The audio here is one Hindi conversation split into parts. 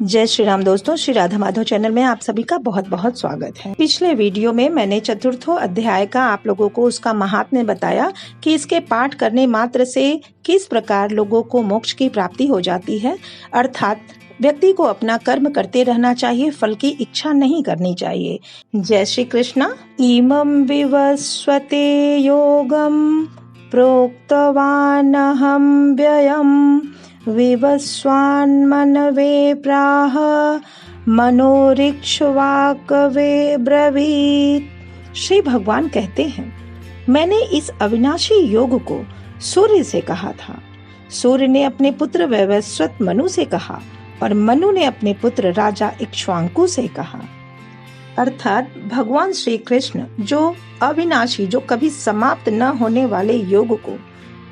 जय श्री राम दोस्तों, श्री राधा माधव चैनल में आप सभी का बहुत बहुत स्वागत है। पिछले वीडियो में मैंने चतुर्थो अध्याय का आप लोगों को उसका महात्म्य बताया कि इसके पाठ करने मात्र से किस प्रकार लोगों को मोक्ष की प्राप्ति हो जाती है। अर्थात व्यक्ति को अपना कर्म करते रहना चाहिए, फल की इच्छा नहीं करनी चाहिए। जय श्री कृष्णा। इमं विवस्वते योगम प्रोक्तवानहं व्ययम् विवस्वान्मनवे प्राह मनोरिक्ष्वाकवे ब्रवीत। श्री भगवान कहते हैं, मैंने इस अविनाशी योग को सूर्य से कहा था, सूर्य ने अपने पुत्र वैवस्वत मनु से कहा और मनु ने अपने पुत्र राजा इक्ष्वाकु से कहा। अर्थात भगवान श्री कृष्ण जो अविनाशी, जो कभी समाप्त न होने वाले योग को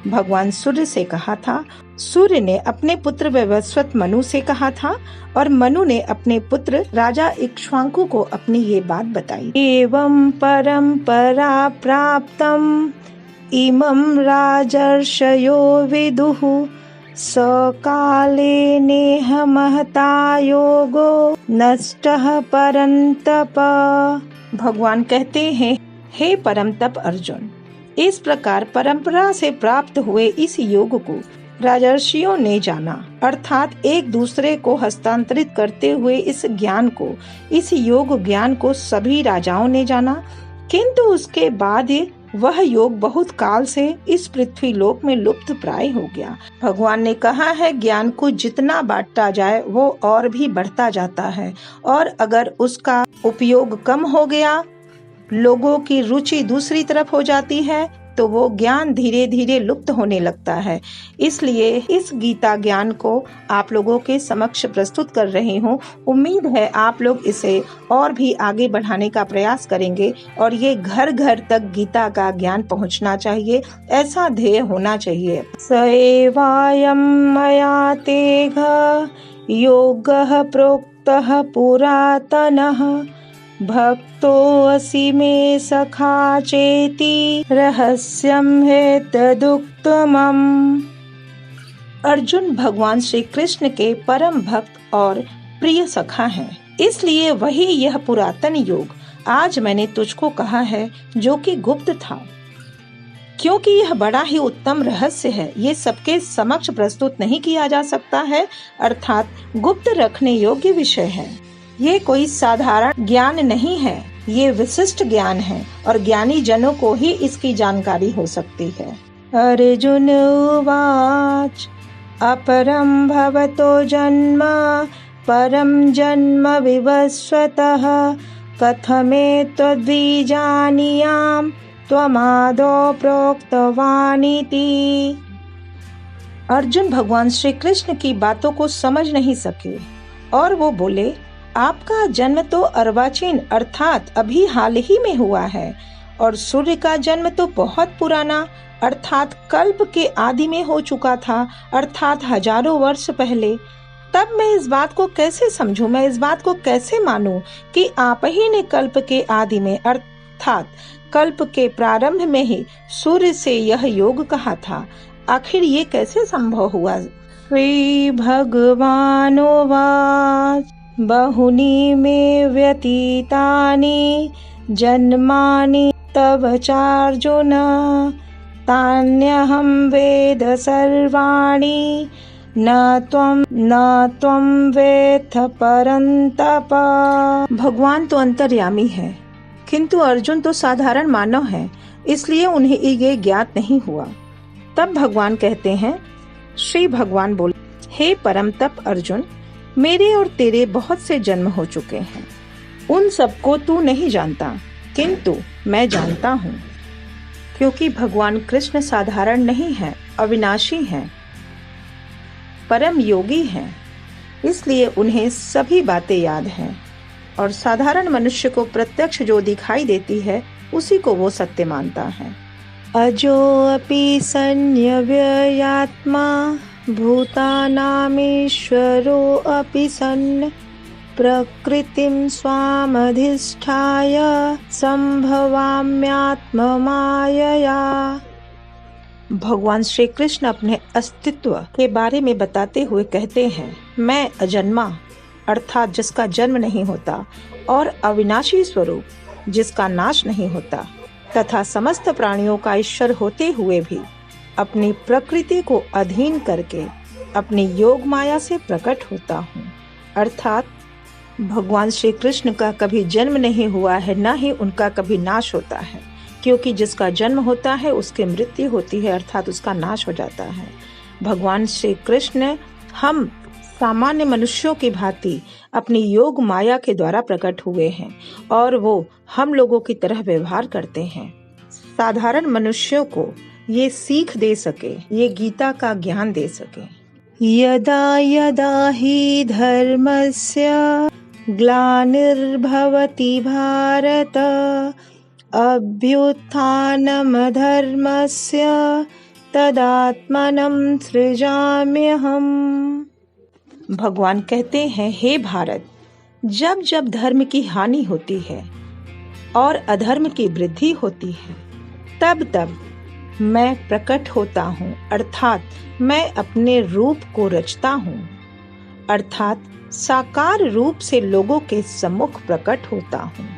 भगवान सूर्य से कहा था, सूर्य ने अपने पुत्र वैवस्वत मनु से कहा था और मनु ने अपने पुत्र राजा इक्ष्वाकु को अपनी ये बात बताई। एवं परंपरा प्राप्तम इमं राजर्षयो विदुः सकाले नेह महता योगो नष्टः परंतप। भगवान कहते हैं, हे परम तप अर्जुन, इस प्रकार परंपरा से प्राप्त हुए इस योग को राजर्षियों ने जाना। अर्थात एक दूसरे को हस्तांतरित करते हुए इस ज्ञान को, इस योग ज्ञान को सभी राजाओं ने जाना, किंतु उसके बाद वह योग बहुत काल से इस पृथ्वी लोक में लुप्त प्राय हो गया। भगवान ने कहा है, ज्ञान को जितना बांटा जाए वो और भी बढ़ता जाता है, और अगर उसका उपयोग कम हो गया, लोगों की रुचि दूसरी तरफ हो जाती है, तो वो ज्ञान धीरे धीरे लुप्त होने लगता है। इसलिए इस गीता ज्ञान को आप लोगों के समक्ष प्रस्तुत कर रही हूँ। उम्मीद है आप लोग इसे और भी आगे बढ़ाने का प्रयास करेंगे और ये घर घर तक गीता का ज्ञान पहुँचना चाहिए, ऐसा ध्येय होना चाहिए। सएवायं मया तेघ योगः प्रोक्तः पुरातनः भक्तोऽसि मे सखा चेति रहस्यं हेतदुक्तमम्। अर्जुन भगवान श्री कृष्ण के परम भक्त और प्रिय सखा हैं, इसलिए वही यह पुरातन योग आज मैंने तुझको कहा है, जो कि गुप्त था, क्योंकि यह बड़ा ही उत्तम रहस्य है। ये सबके समक्ष प्रस्तुत नहीं किया जा सकता है, अर्थात गुप्त रखने योग्य विषय है। ये कोई साधारण ज्ञान नहीं है, ये विशिष्ट ज्ञान है और ज्ञानी जनों को ही इसकी जानकारी हो सकती है। अर्जुन उवाच अपरं भवतो जन्म परम जन्म विवस्वतः कथमेतद्विजानीयां त्वमादौ प्रोक्तवानिति। अर्जुन भगवान श्री कृष्ण की बातों को समझ नहीं सके और वो बोले, आपका जन्म तो अर्वाचीन अर्थात अभी हाल ही में हुआ है, और सूर्य का जन्म तो बहुत पुराना अर्थात कल्प के आदि में हो चुका था, अर्थात हजारों वर्ष पहले। तब मैं इस बात को कैसे समझूं, मैं इस बात को कैसे मानूं कि आप ही ने कल्प के आदि में अर्थात कल्प के प्रारंभ में ही सूर्य से यह योग कहा था। आखिर ये कैसे संभव हुआ। श्री भगवानुवाच बहुनी मे व्यतीतानि जन्मानि तव चार्जुन तान्यहं वेद सर्वाणि न त्वं वेत्थ परन्तप। भगवान तो अंतर्यामी है, किंतु अर्जुन तो साधारण मानव है, इसलिए उन्हें ये ज्ञात नहीं हुआ। तब भगवान कहते हैं, श्री भगवान बोले, हे परम तप अर्जुन, मेरे और तेरे बहुत से जन्म हो चुके हैं, उन सबको तू नहीं जानता, किंतु मैं जानता हूँ, क्योंकि भगवान कृष्ण साधारण नहीं है, अविनाशी हैं, परम योगी हैं, इसलिए उन्हें सभी बातें याद हैं और साधारण मनुष्य को प्रत्यक्ष जो दिखाई देती है उसी को वो सत्य मानता है। अजो अपि संयव्ययात्मा भूतानामीश्वरो अपि सन् प्रकृतिं स्वामधिष्ठाय संभवाम्यात्ममायया। भगवान श्री कृष्ण अपने अस्तित्व के बारे में बताते हुए कहते हैं, मैं अजन्मा अर्थात जिसका जन्म नहीं होता, और अविनाशी स्वरूप जिसका नाश नहीं होता, तथा समस्त प्राणियों का ईश्वर होते हुए भी अपनी प्रकृति को अधीन करके अपनी योग माया से प्रकट होता हूँ। अर्थात भगवान श्री कृष्ण का कभी जन्म नहीं हुआ है, न ही उनका कभी नाश होता है, क्योंकि जिसका जन्म होता है उसकी मृत्यु होती है, अर्थात उसका नाश हो जाता है। भगवान श्री कृष्ण हम सामान्य मनुष्यों की भांति अपनी योग माया के द्वारा प्रकट हुए हैं और वो हम लोगों की तरह व्यवहार करते हैं। साधारण मनुष्यों को ये सीख दे सके, ये गीता का ज्ञान दे सके। यदा यदा हि धर्मस्य ग्लानिर्भवति भारत अभ्युत्थानमधर्मस्य तदात्मनं सृजाम्यहम्। भगवान कहते हैं, हे भारत, जब जब धर्म की हानि होती है और अधर्म की वृद्धि होती है, तब तब मैं प्रकट होता हूँ, अर्थात मैं अपने रूप को रचता हूँ, अर्थात साकार रूप से लोगों के सम्मुख प्रकट होता हूँ।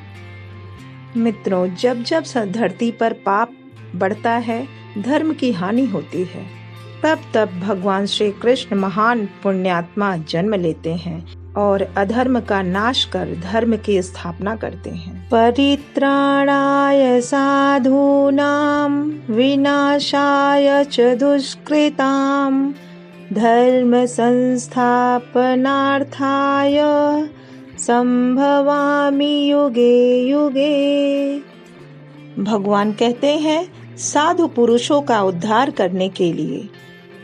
मित्रों, जब जब धरती पर पाप बढ़ता है, धर्म की हानि होती है, तब तब भगवान श्री कृष्ण महान पुण्यात्मा जन्म लेते हैं और अधर्म का नाश कर धर्म की स्थापना करते हैं। परित्राणाय साधूनां विनाशाय च दुष्कृतां धर्म संस्थापनार्थाय संभवामि युगे युगे। भगवान कहते हैं, साधु पुरुषों का उद्धार करने के लिए,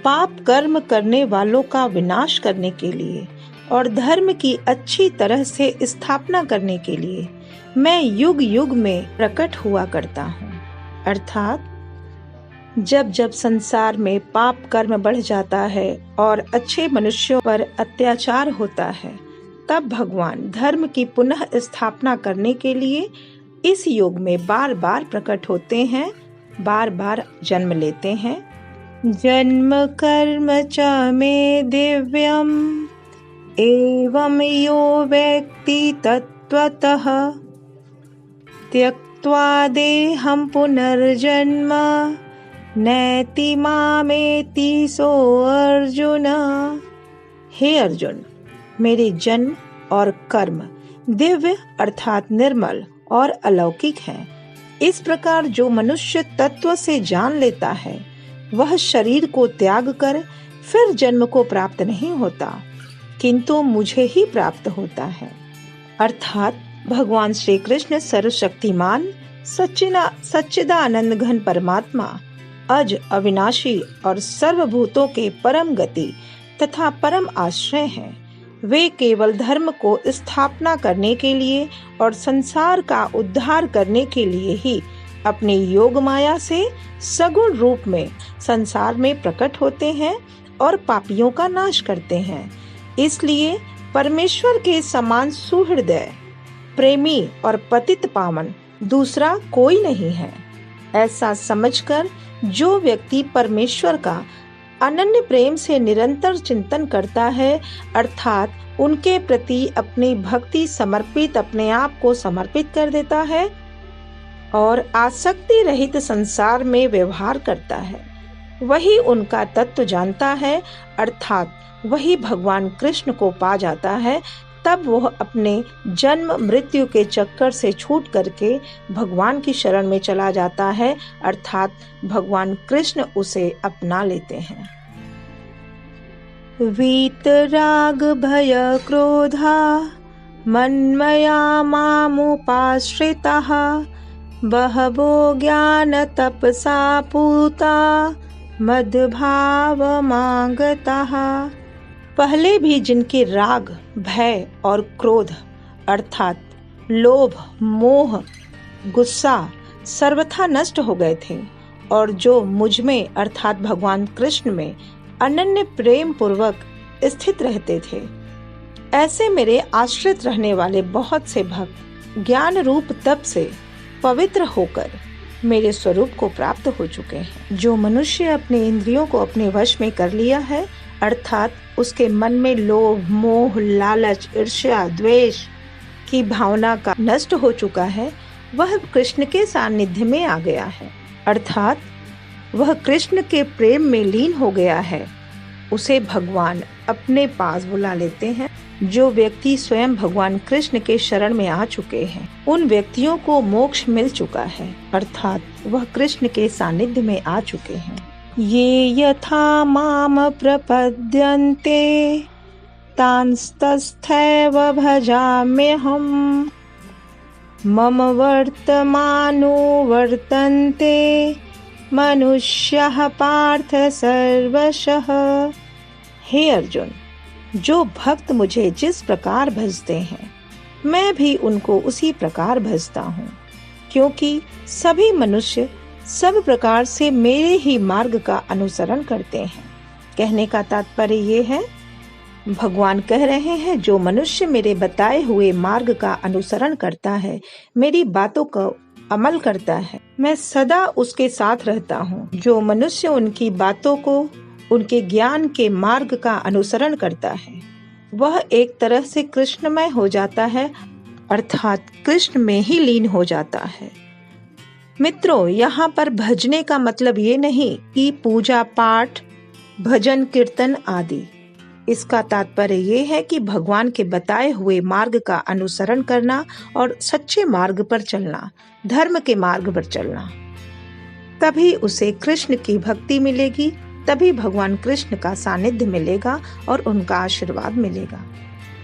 पाप कर्म करने वालों का विनाश करने के लिए और धर्म की अच्छी तरह से स्थापना करने के लिए मैं युग युग में प्रकट हुआ करता हूँ। अर्थात जब जब संसार में पाप कर्म बढ़ जाता है और अच्छे मनुष्यों पर अत्याचार होता है, तब भगवान धर्म की पुनः स्थापना करने के लिए इस युग में बार बार प्रकट होते हैं, बार बार जन्म लेते हैं। जन्म कर्म च मे दिव्यम एवं यो व्यक्ति तत्वतः त्यक्त्वा देहं पुनर्जन्म नैति मामेति सो अर्जुन। हे अर्जुन, मेरे जन्म और कर्म दिव्य अर्थात निर्मल और अलौकिक हैं। इस प्रकार जो मनुष्य तत्व से जान लेता है, वह शरीर को त्याग कर फिर जन्म को प्राप्त नहीं होता, किंतु मुझे ही प्राप्त होता है। अर्थात भगवान श्री कृष्ण सर्वशक्तिमान सच्चिदानंद घन परमात्मा, अज अविनाशी और सर्वभूतों के परम गति तथा परम आश्रय हैं। वे केवल धर्म को स्थापना करने के लिए और संसार का उद्धार करने के लिए ही अपनी योग माया से सगुण रूप में संसार में प्रकट होते हैं और पापियों का नाश करते हैं। इसलिए परमेश्वर के समान सुहृदय, प्रेमी और पतित पावन दूसरा कोई नहीं है। ऐसा समझकर जो व्यक्ति परमेश्वर का अनन्य प्रेम से निरंतर चिंतन करता है, अर्थात उनके प्रति अपनी भक्ति समर्पित अपने आप को समर्पित कर देता है और आसक्ति रहित संसार में व्यवहार करता है, वही उनका तत्व जानता है, अर्थात वही भगवान कृष्ण को पा जाता है। तब वह अपने जन्म मृत्यु के चक्कर से छूट करके भगवान की शरण में चला जाता है, अर्थात भगवान कृष्ण उसे अपना लेते हैं। वीतराग भय क्रोधा मन्मया मामुपाश्रिताः बहवो ज्ञान तपसा पूता मद्भाव मांगताः। पहले भी जिनके राग, भय और क्रोध अर्थात लोभ, मोह, गुस्सा सर्वथा नष्ट हो गए थे और जो मुझ में अर्थात भगवान कृष्ण में अनन्य प्रेम पूर्वक स्थित रहते थे, ऐसे मेरे आश्रित रहने वाले बहुत से भक्त ज्ञान रूप तप से पवित्र होकर मेरे स्वरूप को प्राप्त हो चुके हैं। जो मनुष्य अपने इंद्रियों को अपने वश में कर लिया है, अर्थात उसके मन में लोभ, मोह, लालच, ईर्ष्या, द्वेष की भावना का नष्ट हो चुका है, वह कृष्ण के सानिध्य में आ गया है, अर्थात वह कृष्ण के प्रेम में लीन हो गया है। उसे भगवान अपने पास बुला लेते हैं। जो व्यक्ति स्वयं भगवान कृष्ण के शरण में आ चुके हैं, उन व्यक्तियों को मोक्ष मिल चुका है, अर्थात वह कृष्ण के सानिध्य में आ चुके हैं। ये यथा माम प्रपद्यन्ते तांस्तस्थैव भजाम्यहम् मम वर्तमानो वर्तन्ते मनुष्यः पार्थ सर्वशः। हे अर्जुन, जो भक्त मुझे जिस प्रकार भजते हैं, मैं भी उनको उसी प्रकार भजता हूँ, क्योंकि सभी मनुष्य सब प्रकार से मेरे ही मार्ग का अनुसरण करते हैं। कहने का तात्पर्य ये है, भगवान कह रहे हैं, जो मनुष्य मेरे बताए हुए मार्ग का अनुसरण करता है, मेरी बातों का अमल करता है, मैं सदा उसके साथ रहता हूँ। जो मनुष्य उनकी बातों को, उनके ज्ञान के मार्ग का अनुसरण करता है, वह एक तरह से कृष्णमय हो जाता है, अर्थात कृष्ण में ही लीन हो जाता है। मित्रों, यहाँ पर भजने का मतलब ये नहीं कि पूजा पाठ, भजन कीर्तन आदि। इसका तात्पर्य ये है कि भगवान के बताए हुए मार्ग का अनुसरण करना और सच्चे मार्ग पर चलना, धर्म के मार्ग पर चलना। तभी उसे कृष्ण की भक्ति मिलेगी, तभी भगवान कृष्ण का सानिध्य मिलेगा और उनका आशीर्वाद मिलेगा।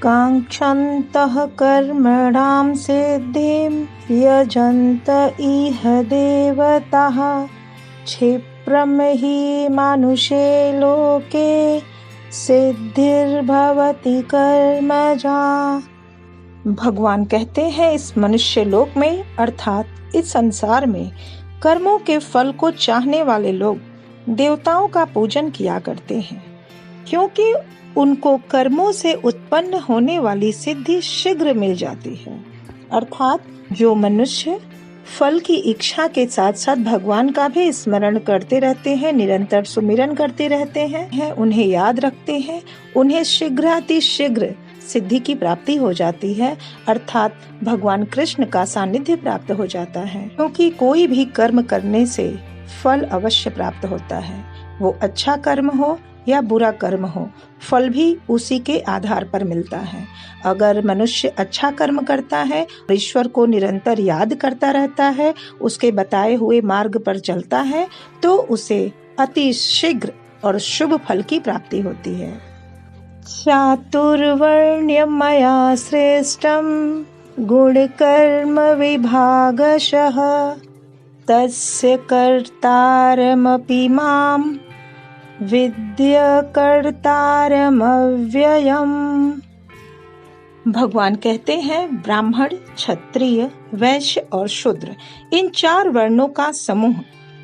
कांक्षन्तः कर्मणां सिद्धिं यजन्त इह देवताः क्षिप्रं हि मानुषे लोके सिद्धिर्भवति कर्मजा। भगवान कहते हैं, इस मनुष्य लोक में अर्थात इस संसार में कर्मों के फल को चाहने वाले लोग देवताओं का पूजन किया करते हैं, क्योंकि उनको कर्मों से उत्पन्न होने वाली सिद्धि शीघ्र मिल जाती है। अर्थात जो मनुष्य फल की इच्छा के साथ साथ भगवान का भी स्मरण करते रहते हैं, निरंतर सुमिरन करते रहते हैं, उन्हें याद रखते हैं, उन्हें शीघ्रातिशीघ्र सिद्धि की प्राप्ति हो जाती है, अर्थात भगवान कृष्ण का सानिध्य प्राप्त हो जाता है। क्योंकि कोई भी कर्म करने से फल अवश्य प्राप्त होता है, वो अच्छा कर्म हो या बुरा कर्म हो, फल भी उसी के आधार पर मिलता है। अगर मनुष्य अच्छा कर्म करता है, ईश्वर को निरंतर याद करता रहता है, उसके बताए हुए मार्ग पर चलता है, तो उसे अति शीघ्र और शुभ फल की प्राप्ति होती है। चातुर्वर्ण्यं मया श्रेष्ठं गुणकर्म विभागशः तस्य कर्तारमपि मां विद्य कर्तारमव्ययम्। भगवान कहते हैं, ब्राह्मण, क्षत्रिय, वैश्य और शूद्र, इन 4 वर्णों का समूह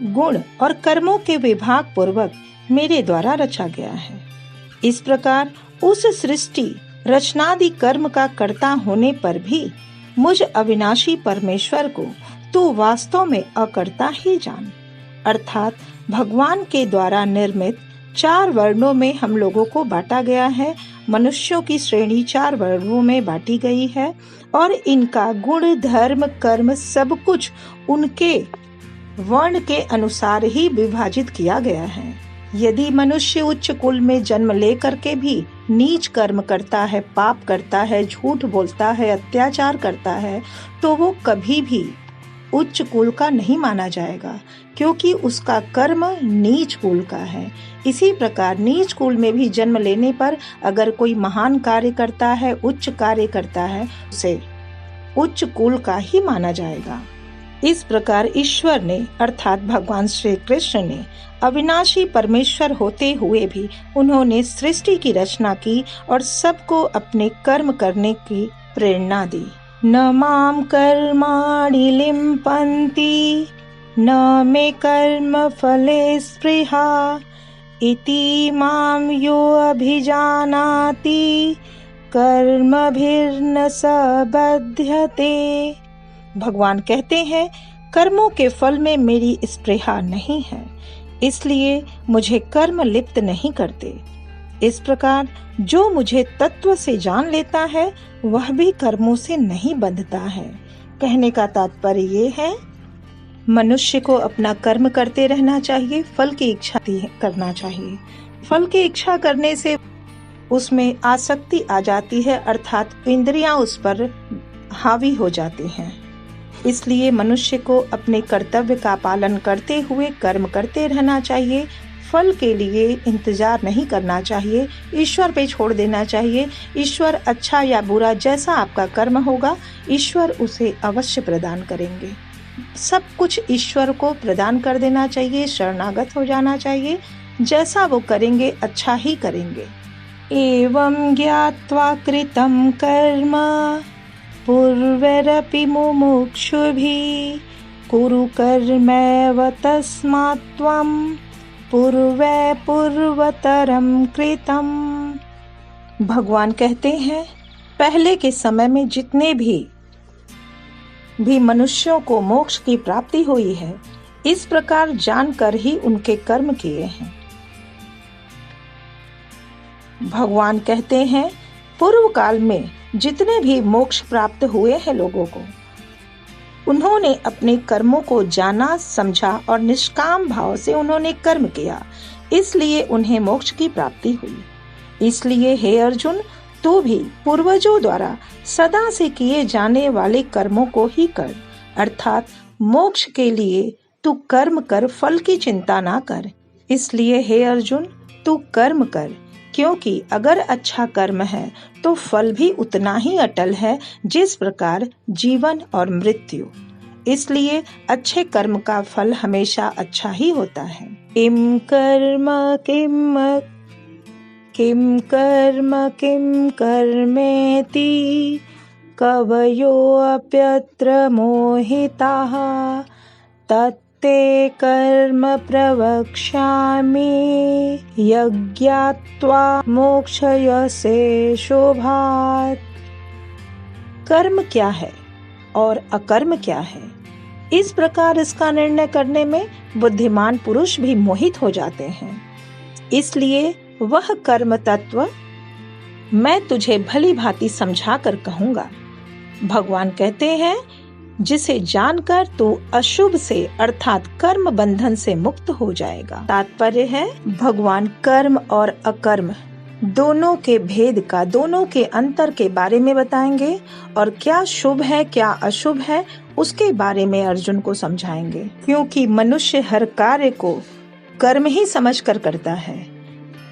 गुण और कर्मों के विभाग पूर्वक मेरे द्वारा रचा गया है। इस प्रकार उस सृष्टि रचनादि कर्म का कर्ता होने पर भी मुझ अविनाशी परमेश्वर को तू वास्तव में अकर्ता ही जान। अर्थात भगवान के द्वारा निर्मित 4 वर्णों में हम लोगों को बांटा गया है। मनुष्यों की श्रेणी 4 वर्णों में बांटी गई है और इनका गुण, धर्म, कर्म सब कुछ उनके वर्ण के अनुसार ही विभाजित किया गया है। यदि मनुष्य उच्च कुल में जन्म लेकर के भी नीच कर्म करता है, पाप करता है, झूठ बोलता है, अत्याचार करता है, तो वो कभी भी उच्च कुल का नहीं माना जाएगा, क्योंकि उसका कर्म नीच कुल का है। इसी प्रकार नीच कुल में भी जन्म लेने पर अगर कोई महान कार्य करता है, उच्च कार्य करता है, उसे उच्च कुल का ही माना जाएगा। इस प्रकार ईश्वर ने अर्थात भगवान श्री कृष्ण ने अविनाशी परमेश्वर होते हुए भी उन्होंने सृष्टि की रचना की और सबको अपने कर्म करने की प्रेरणा दी। न माम कर्माणि लिम्पन्ति न मे कर्म फले स्पृहा इति माम यो अभिजानाति कर्मभिर्न स बध्यते। भगवान कहते हैं, कर्मों के फल में मेरी स्पृहा नहीं है, इसलिए मुझे कर्म लिप्त नहीं करते। इस प्रकार जो मुझे तत्व से जान लेता है वह भी कर्मों से नहीं बंधता है। कहने का तात्पर्य ये है, मनुष्य को अपना कर्म करते रहना चाहिए, फल की इच्छा करना चाहिए। फल की इच्छा करने से उसमें आसक्ति आ जाती है, अर्थात इंद्रियां उस पर हावी हो जाती हैं। इसलिए मनुष्य को अपने कर्तव्य का पालन करते हुए कर्म करते रहना चाहिए। फल के लिए इंतजार नहीं करना चाहिए, ईश्वर पे छोड़ देना चाहिए। ईश्वर अच्छा या बुरा जैसा आपका कर्म होगा, ईश्वर उसे अवश्य प्रदान करेंगे। सब कुछ ईश्वर को प्रदान कर देना चाहिए, शरणागत हो जाना चाहिए। जैसा वो करेंगे अच्छा ही करेंगे। एवं ज्ञात्वा कृतं कर्म पूर्वरपि मुमुक्षुभिः कुरु कर्मैव तस्मात् त्वं पूर्वे पूर्वतरम कृतम। भगवान कहते हैं, पहले के समय में जितने भी मनुष्यों को मोक्ष की प्राप्ति हुई है, इस प्रकार जानकर ही उनके कर्म किए हैं। भगवान कहते हैं, पूर्व काल में जितने भी मोक्ष प्राप्त हुए हैं लोगों को, उन्होंने अपने कर्मों को जाना, समझा और निष्काम भाव से उन्होंने कर्म किया, इसलिए उन्हें मोक्ष की प्राप्ति हुई। इसलिए हे अर्जुन, तू भी पूर्वजों द्वारा सदा से किए जाने वाले कर्मों को ही कर, अर्थात मोक्ष के लिए तू कर्म कर, फल की चिंता ना कर। इसलिए हे अर्जुन, तू कर्म कर, क्योंकि अगर अच्छा कर्म है तो फल भी उतना ही अटल है जिस प्रकार जीवन और मृत्यु। इसलिए अच्छे कर्म का फल हमेशा अच्छा ही होता है। किम कर्म किम कर्मेति कवयो अप्यत्र मोहिताः तत्ते कर्म प्रवक्ष्यामि यज्ञात्वा मोक्षयसे शोभात्। कर्म क्या है और अकर्म क्या है, इस प्रकार इसका निर्णय करने में बुद्धिमान पुरुष भी मोहित हो जाते हैं। इसलिए वह कर्म तत्व मैं तुझे भली भांति समझा कर कहूंगा। भगवान कहते हैं, जिसे जानकर तू अशुभ से अर्थात कर्म बंधन से मुक्त हो जाएगा। तात्पर्य है, भगवान कर्म और अकर्म दोनों के भेद का, दोनों के अंतर के बारे में बताएंगे और क्या शुभ है क्या अशुभ है उसके बारे में अर्जुन को समझाएंगे। क्योंकि मनुष्य हर कार्य को कर्म ही समझकर करता है।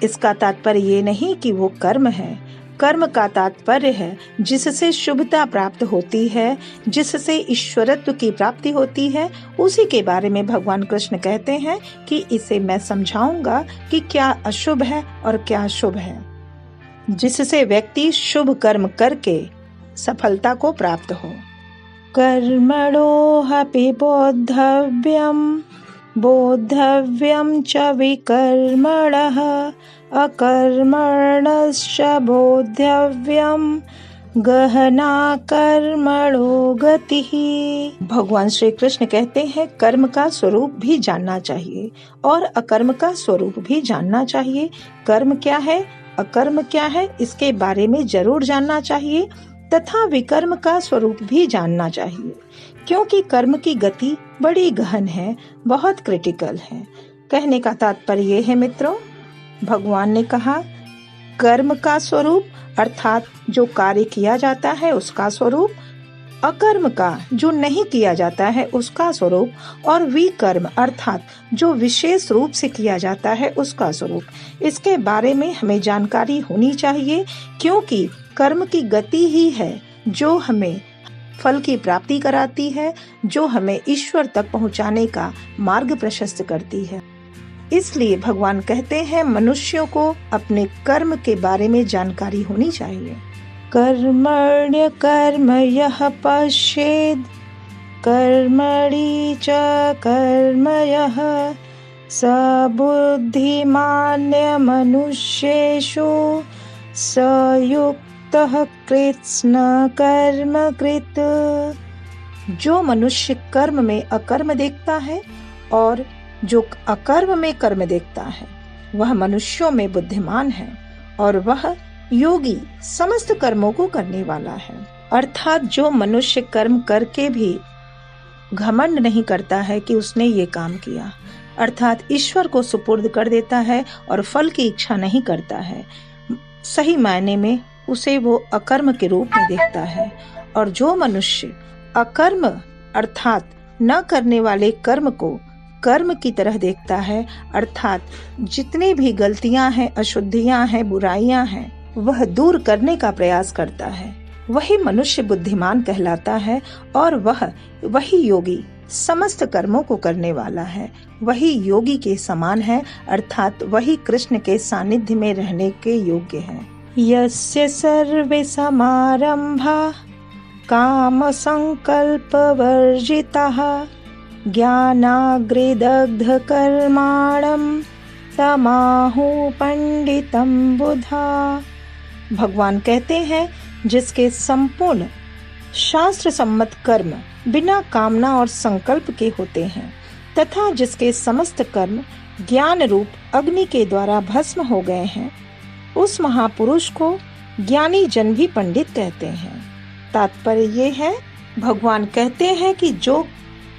इसका तात्पर्य ये नहीं कि वो कर्म है। कर्म का तात्पर्य है जिससे शुभता प्राप्त होती है, जिससे ईश्वरत्व की प्राप्ति होती है, उसी के बारे में भगवान कृष्ण कहते हैं कि इसे मैं समझाऊंगा कि क्या अशुभ है और क्या शुभ है, जिससे व्यक्ति शुभ कर्म करके सफलता को प्राप्त हो। कर्मणो ह्यपि बोद्धव्यं च विकर्मणः अकर्मणश्च बोद्धव्यं गहना कर्मणो गतिः। भगवान श्री कृष्ण कहते हैं, कर्म का स्वरूप भी जानना चाहिए और अकर्म का स्वरूप भी जानना चाहिए। कर्म क्या है, अकर्म क्या है, इसके बारे में जरूर जानना चाहिए तथा विकर्म का स्वरूप भी जानना चाहिए, क्योंकि कर्म की गति बड़ी गहन है, बहुत क्रिटिकल है। कहने का तात्पर्य ये है मित्रों, भगवान ने कहा कर्म का स्वरूप अर्थात जो कार्य किया जाता है उसका स्वरूप, अकर्म का जो नहीं किया जाता है उसका स्वरूप, और विकर्म अर्थात जो विशेष रूप से किया जाता है उसका स्वरूप। इसके बारे में हमें जानकारी होनी चाहिए, क्योंकि कर्म की गति ही है जो हमें फल की प्राप्ति कराती है, जो हमें ईश्वर तक पहुंचाने का मार्ग प्रशस्त करती है। इसलिए भगवान कहते हैं, मनुष्यों को अपने कर्म के बारे में जानकारी होनी चाहिए। कर्मण्य कर्म यः पश्येद् कर्मणि च कर्म यः स बुद्धिमान् मनुष्येषु स युक्तः कृत्स्न कर्म कृत। जो मनुष्य कर्म में अकर्म देखता है और जो अकर्म में कर्म देखता है, वह मनुष्यों में बुद्धिमान है और वह योगी समस्त कर्मों को करने वाला है। अर्थात जो मनुष्य कर्म करके भी घमंड नहीं करता है कि उसने ये काम किया, अर्थात ईश्वर को सुपुर्द कर देता है और फल की इच्छा नहीं करता है, सही मायने में उसे वो अकर्म के रूप में देखता है। और जो मनुष्य अकर्म अर्थात न करने वाले कर्म को कर्म की तरह देखता है, अर्थात जितनी भी गलतियां हैं, अशुद्धियां हैं, बुराइयां हैं, वह दूर करने का प्रयास करता है, वही मनुष्य बुद्धिमान कहलाता है। और वही योगी समस्त कर्मों को करने वाला है, वही योगी के समान है, अर्थात वही कृष्ण के सानिध्य में रहने के योग्य है। यस्य सर्वे समारंभा काम संकल्प वर्जिताः ज्ञानाग्निदग्ध कर्माणं तमाहु पंडितम बुधा। भगवान कहते हैं, जिसके संपूर्ण शास्त्र सम्मत कर्म बिना कामना और संकल्प के होते हैं तथा जिसके समस्त कर्म ज्ञान रूप अग्नि के द्वारा भस्म हो गए हैं, उस महापुरुष को ज्ञानी जन भी पंडित कहते हैं। तात्पर्य ये है, भगवान कहते हैं कि जो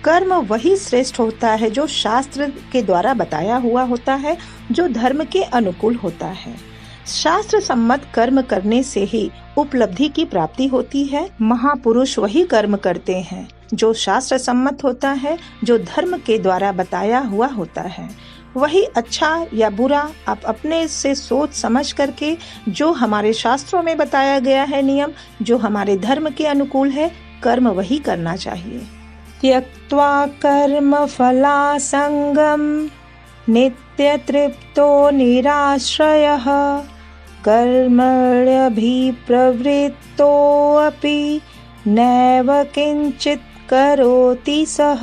कर्म वही श्रेष्ठ होता है जो शास्त्र के द्वारा बताया हुआ होता है, जो धर्म के अनुकूल होता है। शास्त्र सम्मत कर्म करने से ही उपलब्धि की प्राप्ति होती है। महापुरुष वही कर्म करते हैं जो शास्त्र सम्मत होता है, जो धर्म के द्वारा बताया हुआ होता है। वही अच्छा या बुरा आप अपने से सोच समझ करके, जो हमारे शास्त्रों में बताया गया है नियम, जो हमारे धर्म के अनुकूल है, कर्म वही करना चाहिए। त्यक्त्वा कर्म फलासंगम नित्य तृप्तो निराश्रयः कर्मण्यभिप्रवृत्तोऽपि नैव किंचित करोति सः।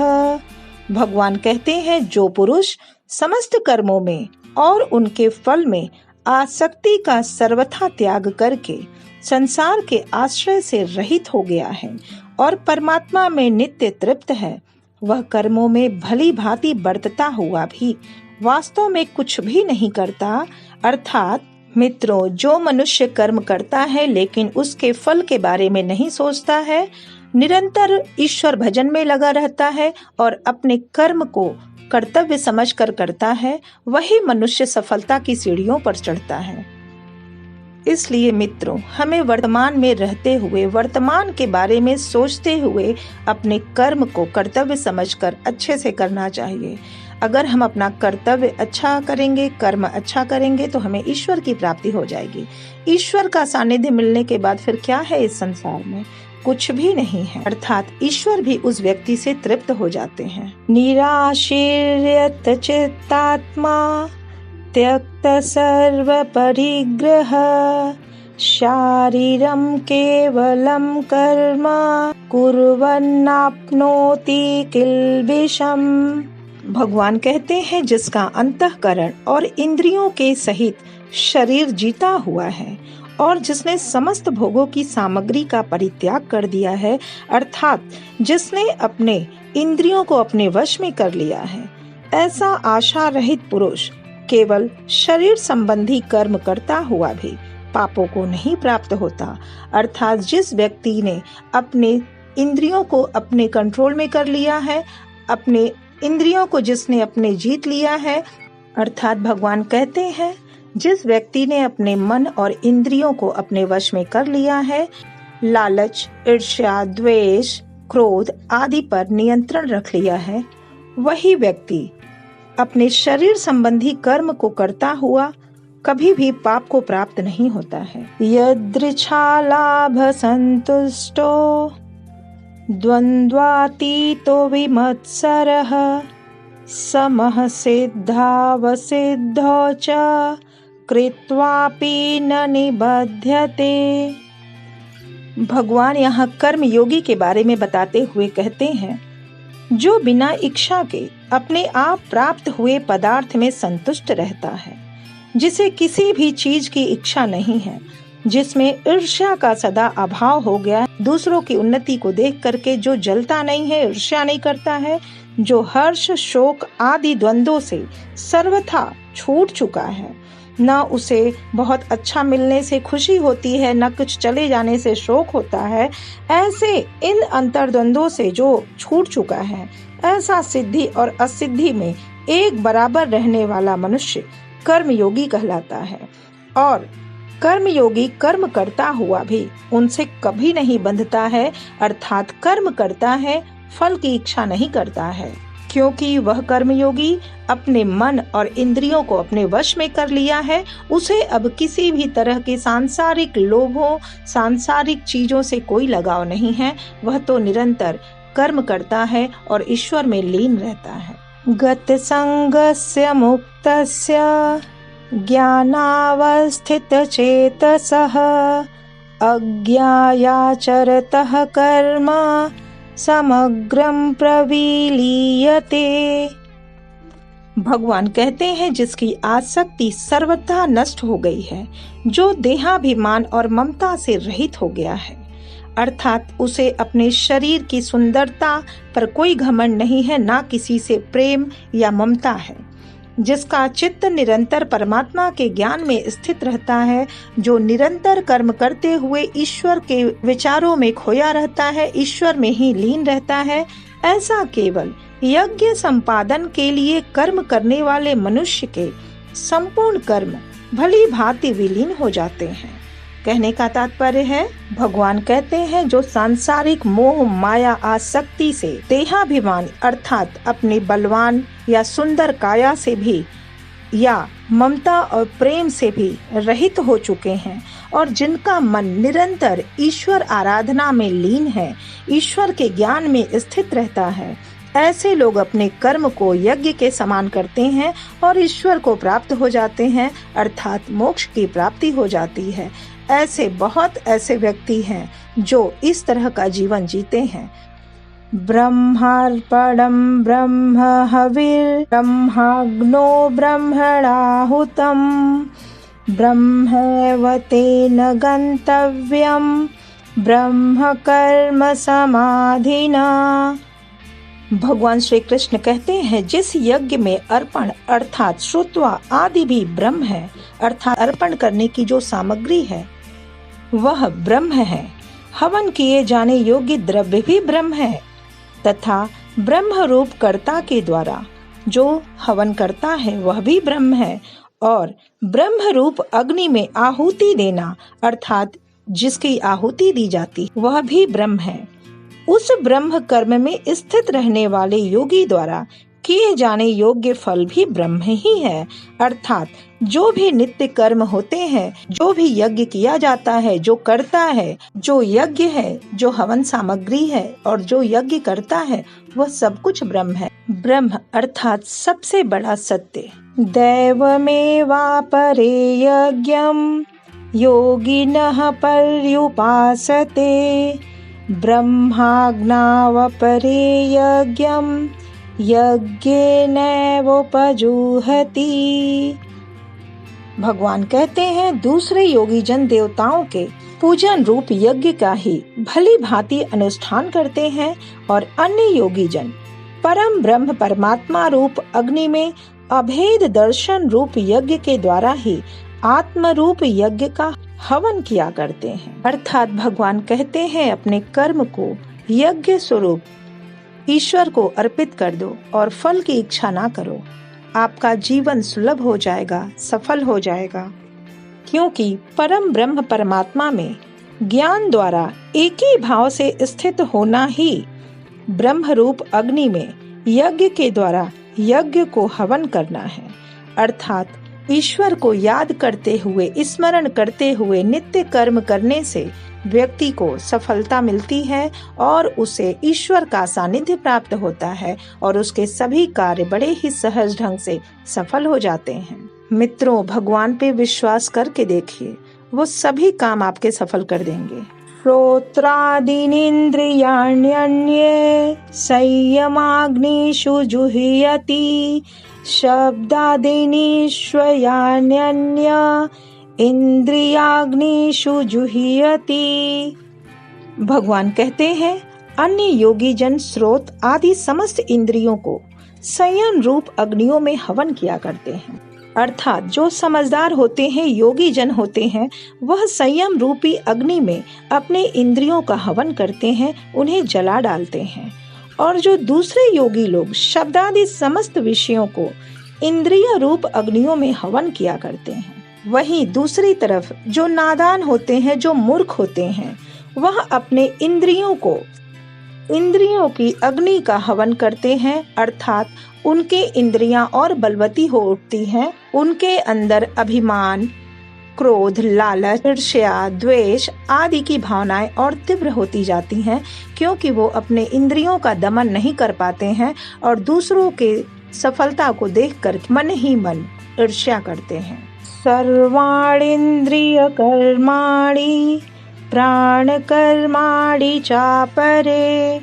भगवान कहते हैं, जो पुरुष समस्त कर्मों में और उनके फल में आसक्ति का सर्वथा त्याग करके संसार के आश्रय से रहित हो गया है और परमात्मा में नित्य तृप्त है, वह कर्मों में भली भांति बरतता हुआ भी वास्तव में कुछ भी नहीं करता। अर्थात मित्रों, जो मनुष्य कर्म करता है लेकिन उसके फल के बारे में नहीं सोचता है, निरंतर ईश्वर भजन में लगा रहता है और अपने कर्म को कर्तव्य समझकर करता है, वही मनुष्य सफलता की सीढ़ियों पर चढ़ता है। इसलिए मित्रों, हमें वर्तमान में रहते हुए, वर्तमान के बारे में सोचते हुए अपने कर्म को कर्तव्य समझकर अच्छे से करना चाहिए। अगर हम अपना कर्तव्य अच्छा करेंगे, कर्म अच्छा करेंगे, तो हमें ईश्वर की प्राप्ति हो जाएगी। ईश्वर का सानिध्य मिलने के बाद फिर क्या है इस संसार में? कुछ भी नहीं है। अर्थात ईश्वर भी उस व्यक्ति से तृप्त हो जाते हैं। निराशीर्यत चित्तात्मा त्यक्त सर्व परिग्रह शारीरम केवलम कर्म कुर्वन्नाप्नोति किल्बिषम। भगवान कहते हैं, जिसका अंतःकरण और इंद्रियों के सहित शरीर जीता हुआ है और जिसने समस्त भोगों की सामग्री का परित्याग कर दिया है, अर्थात जिसने अपने इंद्रियों को अपने वश में कर लिया है, ऐसा आशा रहित पुरुष केवल शरीर संबंधी कर्म करता हुआ भी पापों को नहीं प्राप्त होता। अर्थात जिस व्यक्ति ने अपने इंद्रियों को अपने कंट्रोल में कर लिया है, अपने इंद्रियों को जिसने अपने जीत लिया है, अर्थात भगवान कहते हैं, जिस व्यक्ति ने अपने मन और इंद्रियों को अपने वश में कर लिया है, लालच, ईर्ष्या, द्वेष, क्रोध आदि पर नियंत्रण रख लिया है, वही व्यक्ति अपने शरीर संबंधी कर्म को करता हुआ कभी भी पाप को प्राप्त नहीं होता है। यदृच्छा लाभ संतुष्टो द्वंद्वातीतो विमत्सरः समः सिद्धावसिद्धौ च कृत्वापि न निबध्यते। भगवान यहाँ कर्म योगी के बारे में बताते हुए कहते हैं, जो बिना इच्छा के अपने आप प्राप्त हुए पदार्थ में संतुष्ट रहता है, जिसे किसी भी चीज की इच्छा नहीं है, जिसमें ईर्ष्या का सदा अभाव हो गया, दूसरों की उन्नति को देख करके जो जलता नहीं है, ईर्ष्या नहीं करता है, जो हर्ष, शोक आदि द्वंद्वों से सर्वथा छूट चुका है, न उसे बहुत अच्छा मिलने से खुशी होती है, न कुछ चले जाने से शोक होता है। ऐसे इन अंतर्द्वंदों से जो छूट चुका है, ऐसा सिद्धि और असिद्धि में एक बराबर रहने वाला मनुष्य कर्मयोगी कहलाता है। और कर्मयोगी कर्म करता हुआ भी उनसे कभी नहीं बंधता है, अर्थात कर्म करता है, फल की इच्छा नहीं करता है, क्योंकि वह कर्मयोगी अपने मन और इंद्रियों को अपने वश में कर लिया है। उसे अब किसी भी तरह के सांसारिक लोभों, सांसारिक चीजों से कोई लगाव नहीं है। वह तो निरंतर कर्म करता है और ईश्वर में लीन रहता है। गत संगस्य मुक्तस्य ज्ञानावस्थित चेतसः अज्ञायाचरतः कर्म समग्रम प्रविलीयते। भगवान कहते हैं, जिसकी आसक्ति सर्वथा नष्ट हो गई है, जो देहाभिमान और ममता से रहित हो गया है, अर्थात उसे अपने शरीर की सुंदरता पर कोई घमंड नहीं है, ना किसी से प्रेम या ममता है, जिसका चित्त निरंतर परमात्मा के ज्ञान में स्थित रहता है, जो निरंतर कर्म करते हुए ईश्वर के विचारों में खोया रहता है, ईश्वर में ही लीन रहता है, ऐसा केवल यज्ञ संपादन के लिए कर्म करने वाले मनुष्य के संपूर्ण कर्म भली भांति विलीन हो जाते हैं। कहने का तात्पर्य है, भगवान कहते हैं, जो सांसारिक मोह माया आसक्ति से देहाभिमान अर्थात अपनी बलवान या सुंदर काया से भी या ममता और प्रेम से भी रहित हो चुके हैं और जिनका मन निरंतर ईश्वर आराधना में लीन है, ईश्वर के ज्ञान में स्थित रहता है, ऐसे लोग अपने कर्म को यज्ञ के समान करते हैं और ईश्वर को प्राप्त हो जाते हैं, अर्थात मोक्ष की प्राप्ति हो जाती है। ऐसे बहुत ऐसे व्यक्ति हैं जो इस तरह का जीवन जीते हैं। ब्रह्मार्पणं ब्रह्म हविर् ब्रह्माग्नो ब्रह्मणाहुतं ब्रह्मैव तेन गन्तव्यं ब्रह्म कर्म समाधिना। भगवान श्री कृष्ण कहते हैं, जिस यज्ञ में अर्पण अर्थात श्रुत्वा आदि भी ब्रह्म है, अर्थात अर्पण करने की जो सामग्री है वह ब्रह्म है, हवन किए जाने योग्य द्रव्य भी ब्रह्म है, तथा ब्रह्म रूप कर्ता के द्वारा जो हवन करता है वह भी ब्रह्म है, और ब्रह्म रूप अग्नि में आहुति देना अर्थात जिसकी आहुति दी जाती वह भी ब्रह्म है। उस ब्रह्म कर्म में स्थित रहने वाले योगी द्वारा किए जाने योग्य फल भी ब्रह्म ही है, अर्थात जो भी नित्य कर्म होते हैं, जो भी यज्ञ किया जाता है, जो करता है, जो यज्ञ है, जो हवन सामग्री है और जो यज्ञ करता है, वह सब कुछ ब्रह्म है। ब्रह्म अर्थात सबसे बड़ा सत्य। दैवमेवापरे यज्ञं योगिनः पर्युपासते ब्रह्माज्ञावपरे यज्ञं यज्ञेनैवोपजुहति। भगवान कहते हैं, दूसरे योगी जन देवताओं के पूजन रूप यज्ञ का ही भली भांति अनुष्ठान करते हैं और अन्य योगी जन परम ब्रह्म परमात्मा रूप अग्नि में अभेद दर्शन रूप यज्ञ के द्वारा ही आत्म रूप यज्ञ का हवन किया करते हैं। अर्थात भगवान कहते हैं, अपने कर्म को यज्ञ स्वरूप ईश्वर को अर्पित कर दो और फल की इच्छा ना करो। आपका जीवन सुलभ हो जाएगा, सफल हो जाएगा, क्योंकि परम ब्रह्म परमात्मा में ज्ञान द्वारा एक ही भाव से स्थित होना ही ब्रह्म रूप अग्नि में यज्ञ के द्वारा यज्ञ को हवन करना है। अर्थात ईश्वर को याद करते हुए, स्मरण करते हुए नित्य कर्म करने से व्यक्ति को सफलता मिलती है और उसे ईश्वर का सानिध्य प्राप्त होता है और उसके सभी कार्य बड़े ही सहज ढंग से सफल हो जाते हैं। मित्रों, भगवान पे विश्वास करके देखिए, वो सभी काम आपके सफल कर देंगे। श्रोत्रादीनीन्द्रियाण्यन्ये संयमाग्निषु जुह्यति शब्दादीनीष्वयान्यन्य इंद्रियाग्निषु जुह्यति। भगवान कहते हैं, अन्य योगी जन स्रोत आदि समस्त इंद्रियों को संयम रूप अग्नियों में हवन किया करते हैं, अर्थात जो समझदार होते हैं, योगी जन होते हैं, वह संयम रूपी अग्नि में अपने इंद्रियों का हवन करते हैं, उन्हें जला डालते हैं। और जो दूसरे योगी लोग शब्दादि समस्त विषयों को इंद्रिय रूप अग्नियों में हवन किया करते हैं, वहीं दूसरी तरफ जो नादान होते हैं, जो मूर्ख होते हैं, वह अपने इंद्रियों की अग्नि का हवन करते हैं, अर्थात उनके इंद्रियां और बलवती हो उठती हैं, उनके अंदर अभिमान, क्रोध, लालच, ईर्ष्या, द्वेष आदि की भावनाएं और तीव्र होती जाती हैं, क्योंकि वो अपने इंद्रियों का दमन नहीं कर पाते हैं और दूसरों के सफलता को देखकर मन ही मन ईर्ष्या करते हैं। सर्वाणींद्रिय कर्माणि प्राण कर्माणि चापरे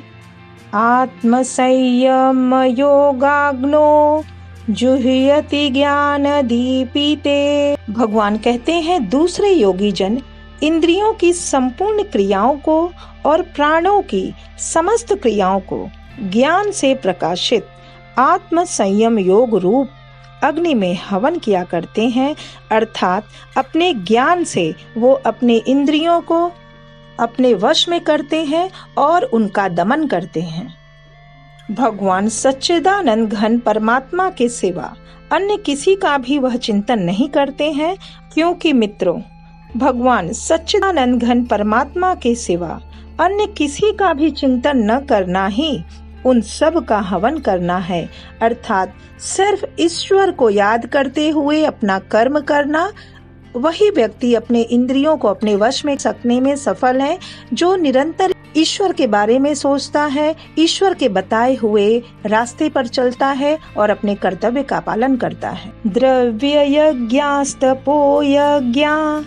आत्म संयम योगाग्नो जुह्यति ज्ञान दीपिते। भगवान कहते हैं, दूसरे योगी जन इंद्रियों की संपूर्ण क्रियाओं को और प्राणों की समस्त क्रियाओं को ज्ञान से प्रकाशित आत्म संयम योग रूप अग्नि में हवन किया करते हैं, अर्थात अपने ज्ञान से वो अपने इंद्रियों को अपने वश में करते हैं और उनका दमन करते हैं। भगवान सच्चिदानंद घन परमात्मा के सिवा अन्य किसी का भी वह चिंतन नहीं करते हैं, क्योंकि मित्रों, भगवान सच्चिदानंद घन परमात्मा के सिवा अन्य किसी का भी चिंतन न करना ही उन सब का हवन करना है, अर्थात सिर्फ ईश्वर को याद करते हुए अपना कर्म करना। वही व्यक्ति अपने इंद्रियों को अपने वश में रखने में सफल है, जो निरंतर ईश्वर के बारे में सोचता है, ईश्वर के बताए हुए रास्ते पर चलता है और अपने कर्तव्य का पालन करता है। द्रव्य यज्ञास्तपो यज्ञा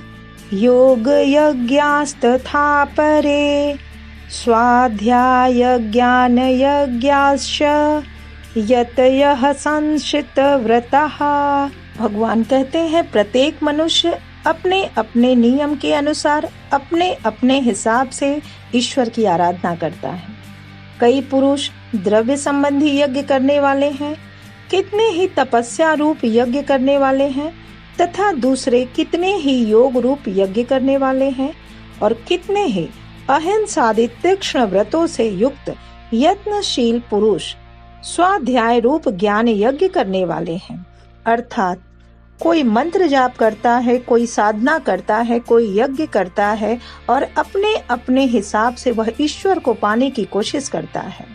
योग यज्ञास्तथा परे स्वाध्याय ज्ञान यज्ञाश्च यतयः संशित व्रतः। भगवान कहते हैं, प्रत्येक मनुष्य अपने अपने नियम के अनुसार अपने अपने हिसाब से ईश्वर की आराधना करता है। कई पुरुष द्रव्य संबंधी यज्ञ करने वाले हैं, कितने ही तपस्या रूप यज्ञ करने वाले हैं, तथा दूसरे कितने ही योग रूप यज्ञ करने वाले हैं, और कितने ही अहिंसादि तीक्ष्ण व्रतों से युक्त यत्नशील पुरुष स्वाध्याय रूप ज्ञान यज्ञ करने वाले हैं। अर्थात कोई मंत्र जाप करता है, कोई साधना करता है, कोई यज्ञ करता है और अपने अपने हिसाब से वह ईश्वर को पाने की कोशिश करता है।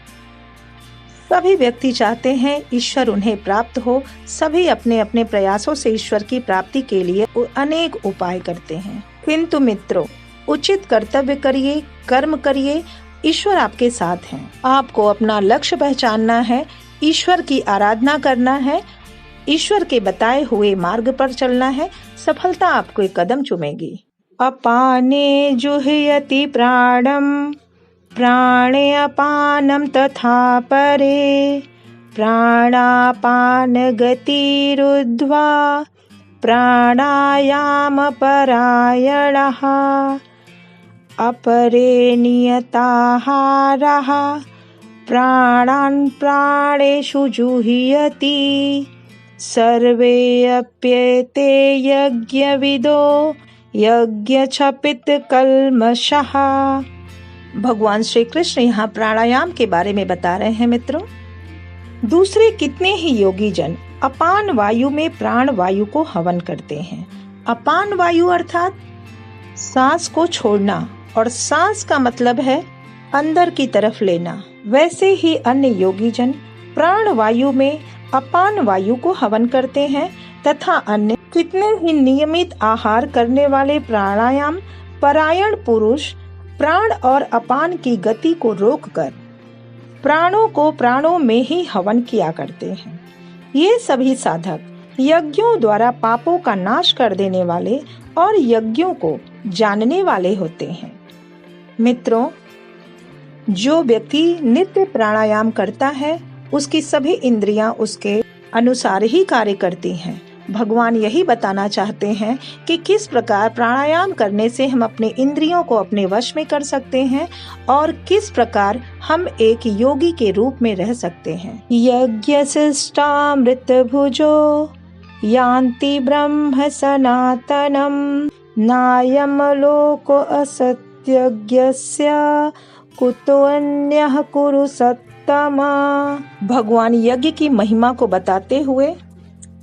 सभी व्यक्ति चाहते हैं ईश्वर उन्हें प्राप्त हो, सभी अपने अपने प्रयासों से ईश्वर की प्राप्ति के लिए अनेक उपाय करते हैं। किंतु मित्रों, उचित कर्तव्य करिए, कर्म करिए, ईश्वर आपके साथ हैं। आपको अपना लक्ष्य पहचानना है, ईश्वर की आराधना करना है, ईश्वर के बताए हुए मार्ग पर चलना है, सफलता आपको एक कदम चूमेगी। अपाने जुह्यति प्राणम प्राणे अपानम तथा परे प्राणापान गतिरुद्ध्वा प्राणायाम परायणः अपरे नियताहारः प्राणान् प्राणेषु जुह्यति सर्वे अप्येते यज्ञविदो यज्ञक्षपित कल्मषः। भगवान श्री कृष्ण यहाँ प्राणायाम के बारे में बता रहे हैं। मित्रों, दूसरे कितने ही योगी जन अपान वायु में प्राण वायु को हवन करते हैं। अपान वायु अर्थात सांस को छोड़ना, और सांस का मतलब है अंदर की तरफ लेना। वैसे ही अन्य योगी जन प्राण वायु में अपान वायु को हवन करते हैं, तथा अन्य कितने ही नियमित आहार करने वाले प्राणायाम परायण पुरुष प्राण और अपान की गति को रोककर प्राणों को प्राणों में ही हवन किया करते हैं। ये सभी साधक यज्ञों द्वारा पापों का नाश कर देने वाले और यज्ञों को जानने वाले होते हैं। मित्रों, जो व्यक्ति नित्य प्राणायाम करता है, उसकी सभी इंद्रियां उसके अनुसार ही कार्य करती हैं। भगवान यही बताना चाहते हैं कि किस प्रकार प्राणायाम करने से हम अपने इंद्रियों को अपने वश में कर सकते हैं और किस प्रकार हम एक योगी के रूप में रह सकते हैं। यज्ञशिष्टामृत भुजो यान्ति ब्रह्म सनातनम नायम लोको असत्यज्ञस्य कुतो अन्यः कुरु सत्तमा। भगवान यज्ञ की महिमा को बताते हुए